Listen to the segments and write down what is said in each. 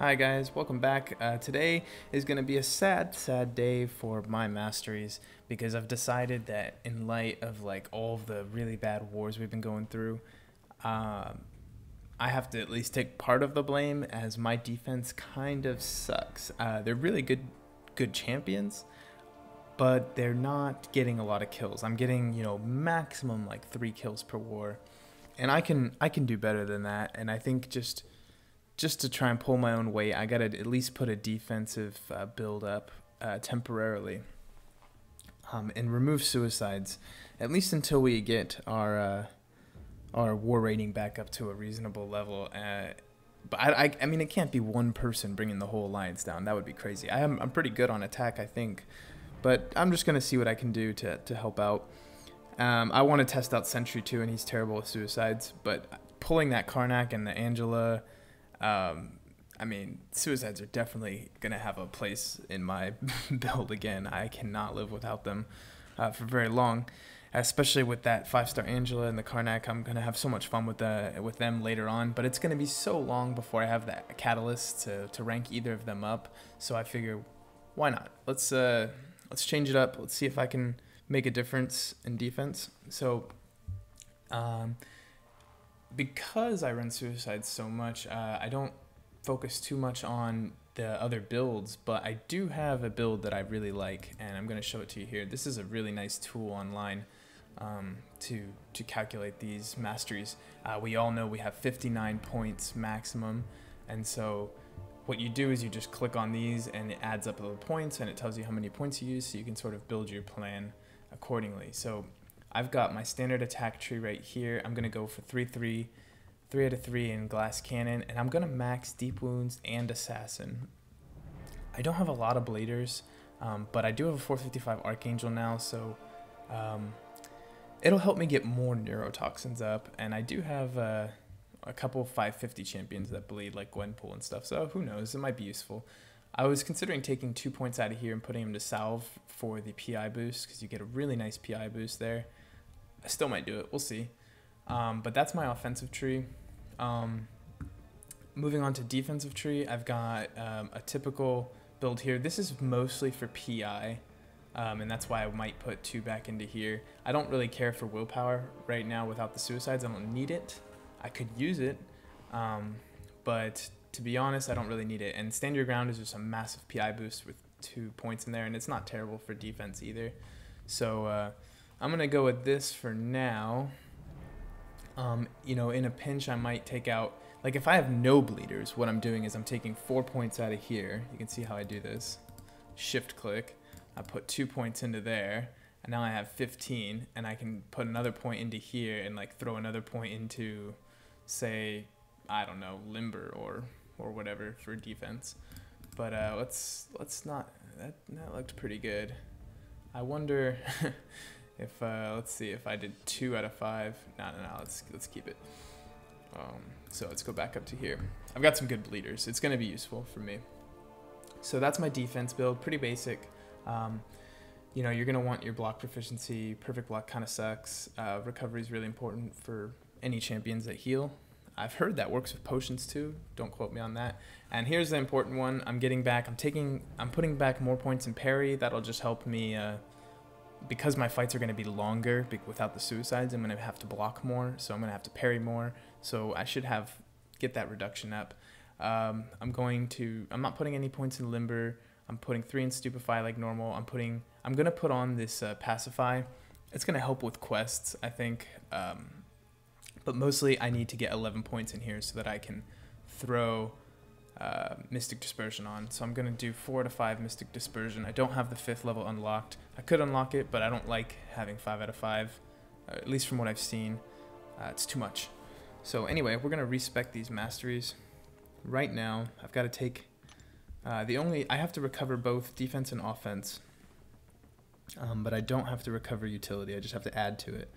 Hi guys, welcome back. Today is going to be a sad day for my masteries because I've decided that in light of like all of the really bad wars we've been going through, um, I have to at least take part of the blame as my defense kind of sucks. They're really good champions, but they're not getting a lot of kills. I'm getting, maximum like 3 kills per war, and I can do better than that. And I think just to try and pull my own weight, I gotta at least put a defensive build up temporarily, and remove suicides, at least until we get our war rating back up to a reasonable level. But I mean, it can't be one person bringing the whole alliance down. That would be crazy. I'm pretty good on attack, I think, but I'm just gonna see what I can do to help out. I want to test out Sentry too, and he's terrible with suicides, but pulling that Karnak and the Angela. I mean, suicides are definitely going to have a place in my build again. I cannot live without them for very long, especially with that 5-star Angela and the Karnak. I'm going to have so much fun with them later on, but it's going to be so long before I have that catalyst to rank either of them up. So I figure, why not? Let's change it up. Let's see if I can make a difference in defense. So, because I run suicides so much, I don't focus too much on the other builds, but I do have a build that I really like, and I'm going to show it to you here. This is a really nice tool online to calculate these masteries. We all know we have 59 points maximum, and so what you do is you just click on these, and it adds up the points, and it tells you how many points you use, so you can sort of build your plan accordingly. So I've got my standard attack tree right here. I'm going to go for 3-3, 3 out of 3 in glass cannon, and I'm going to max deep wounds and assassin. I don't have a lot of bladers, but I do have a 455 archangel now, so it'll help me get more neurotoxins up, and I do have a couple 550 champions that bleed, like Gwenpool and stuff, so who knows, it might be useful. I was considering taking 2 points out of here and putting them to salve for the PI boost, because you get a really nice PI boost there. I still might do it. We'll see. But that's my offensive tree. Moving on to defensive tree, I've got a typical build here. This is mostly for PI, and that's why I might put 2 back into here. I don't really care for willpower right now without the suicides. I don't need it. I could use it, but to be honest, I don't really need it. And stand your ground is just a massive PI boost with 2 points in there, and it's not terrible for defense either. So I'm going to go with this for now. In a pinch, I might take out, like if I have no bleeders, what I'm doing is I'm taking 4 points out of here. You can see how I do this. Shift click. I put 2 points into there, and now I have 15, and I can put another point into here and like throw another point into, say, I don't know, limber or whatever for defense. But let's not, that looked pretty good. I wonder if let's see if I did 2 out of 5. No, let's keep it. So let's go back up to here. I've got some good bleeders. It's going to be useful for me. So that's my defense build, pretty basic. You're going to want your block proficiency. Perfect block kind of sucks. Recovery is really important for any champions that heal. I've heard that works with potions too. Don't quote me on that. And here's the important one. I'm putting back more points in parry. That'll just help me, because my fights are going to be longer without the suicides. I'm going to have to block more, so I'm going to have to parry more. So I should get that reduction up. I'm not putting any points in limber. I'm putting 3 in stupefy like normal. I'm going to put on this pacify. It's going to help with quests, I think. But mostly I need to get 11 points in here so that I can throw Mystic Dispersion on. So I'm going to do 4 to 5 Mystic Dispersion. I don't have the 5th level unlocked. I could unlock it, but I don't like having 5 out of 5, at least from what I've seen. It's too much. So anyway, we're going to respec these masteries. Right now, I've got to take I have to recover both defense and offense, but I don't have to recover utility. I just have to add to it.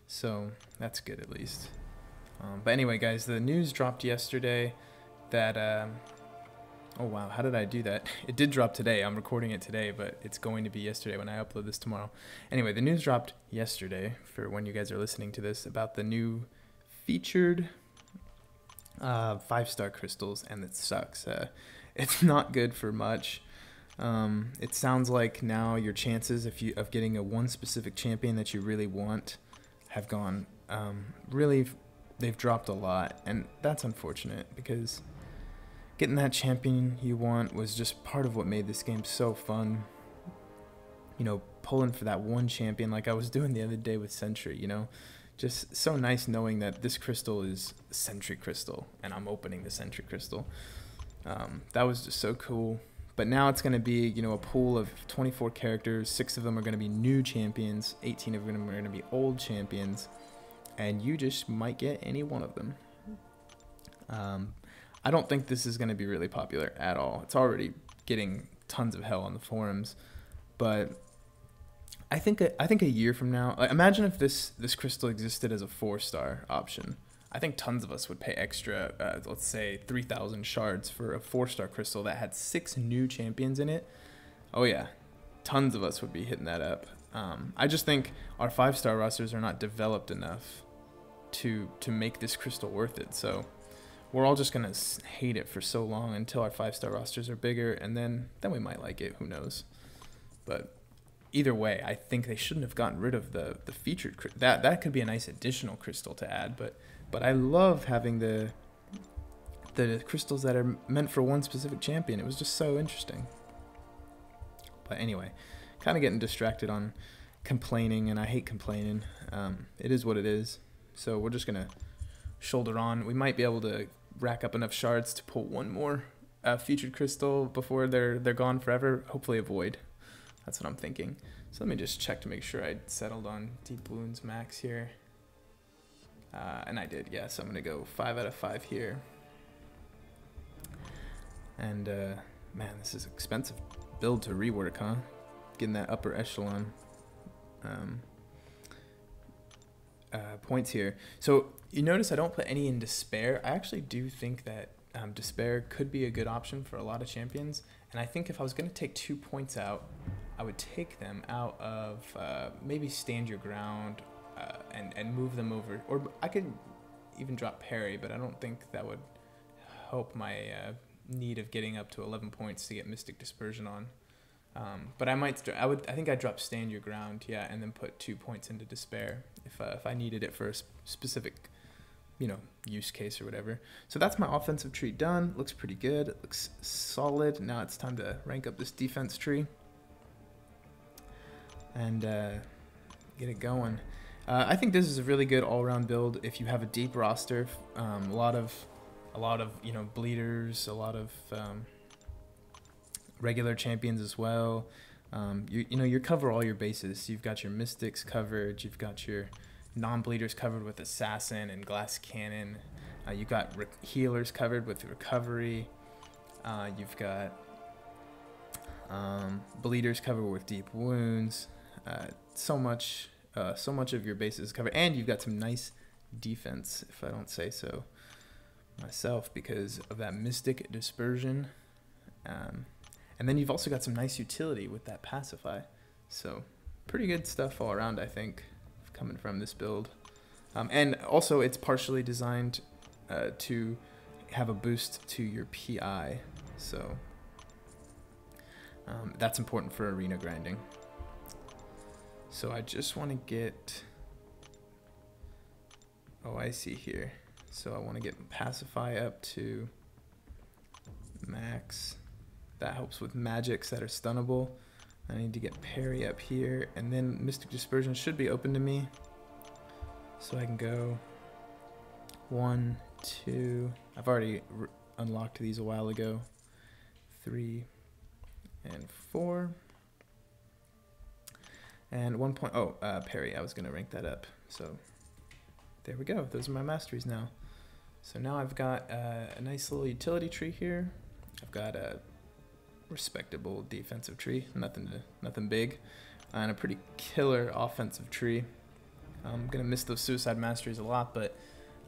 So that's good at least. But anyway, guys, the news dropped yesterday that oh wow, how did I do that? It did drop today. I'm recording it today, but it's going to be yesterday when I upload this tomorrow. Anyway, the news dropped yesterday for when you guys are listening to this about the new featured 5-star crystals, and it sucks. It's not good for much. It sounds like now your chances of getting a one specific champion that you really want have gone really, they've dropped a lot, and that's unfortunate because getting that champion you want was just part of what made this game so fun. You know, pulling for that one champion like I was doing the other day with Sentry, you know, just so nice knowing that this crystal is Sentry crystal and I'm opening the Sentry crystal. That was just so cool. But now it's going to be, you know, a pool of 24 characters. 6 of them are going to be new champions. 18 of them are going to be old champions. And you just might get any one of them. I don't think this is going to be really popular at all. It's already getting tons of hell on the forums. But I think a year from now, like, imagine if this crystal existed as a 4-star option. I think tons of us would pay extra, let's say 3,000 shards for a 4-star crystal that had 6 new champions in it. Oh yeah, tons of us would be hitting that up. I just think our 5-star rosters are not developed enough to make this crystal worth it. So we're all just gonna hate it for so long until our 5-star rosters are bigger, and then we might like it. Who knows? But either way, I think they shouldn't have gotten rid of the featured. That could be a nice additional crystal to add, but I love having the crystals that are meant for one specific champion. It was just so interesting. But anyway, kind of getting distracted on complaining, and I hate complaining. It is what it is. So we're just gonna shoulder on. We might be able to rack up enough shards to pull one more featured crystal before they're gone forever. Hopefully a void. That's what I'm thinking. So let me just check to make sure I settled on Deep Wounds max here. And I did, yeah, so I'm going to go 5 out of 5 here. And, man, this is an expensive build to rework, huh? Getting that upper echelon points here. So you notice I don't put any in Despair. I actually do think that Despair could be a good option for a lot of champions. And I think if I was going to take 2 points out, I would take them out of maybe Stand Your Ground, and move them over, or I could even drop Parry, but I don't think that would help my need of getting up to 11 points to get Mystic Dispersion on. But I think I'd drop Stand Your Ground, yeah, and then put 2 points into Despair if I needed it for a specific, you know, use case or whatever. So that's my offensive tree done. Looks pretty good. It looks solid. Now it's time to rank up this defense tree and get it going. I think this is a really good all-around build if you have a deep roster, a lot of you know, bleeders, a lot of regular champions as well. You know, you cover all your bases. You've got your mystics covered. You've got your non-bleeders covered with assassin and glass cannon. You've got healers covered with recovery. You've got bleeders covered with deep wounds. So much of your base is covered, and you've got some nice defense, if I don't say so myself, because of that Mystic Dispersion. And then you've also got some nice utility with that Pacify. So pretty good stuff all around, I think, coming from this build. And also it's partially designed to have a boost to your PI. So that's important for arena grinding. So I just want to get, oh, I see here. So I want to get Pacify up to max. That helps with magics that are stunnable. I need to get Parry up here, and then Mystic Dispersion should be open to me. So I can go 1, 2. I've already unlocked these a while ago. 3 and 4. And 1 point, oh, Parry, I was going to rank that up. So there we go. Those are my masteries now. So now I've got a nice little utility tree here. I've got a respectable defensive tree, nothing big, and a pretty killer offensive tree. I'm gonna miss those suicide masteries a lot, but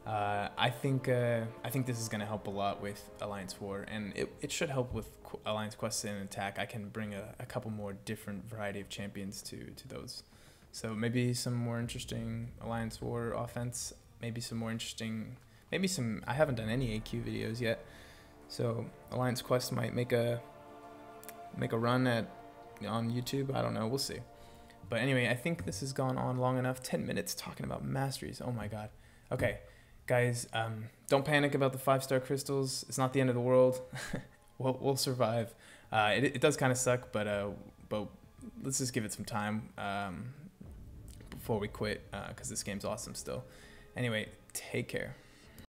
I think this is gonna help a lot with Alliance War, and it should help with Alliance Quest and Attack. I can bring a couple more different variety of champions to those. So maybe some more interesting Alliance War offense, maybe some more interesting maybe some. I haven't done any AQ videos yet, so Alliance Quest might make a run on YouTube. I don't know. We'll see. But anyway, I think this has gone on long enough. 10 minutes talking about masteries. Oh my god. Okay, guys, don't panic about the 5-star crystals. It's not the end of the world. We'll survive. It does kind of suck, but let's just give it some time before we quit, because this game's awesome still. Anyway, take care.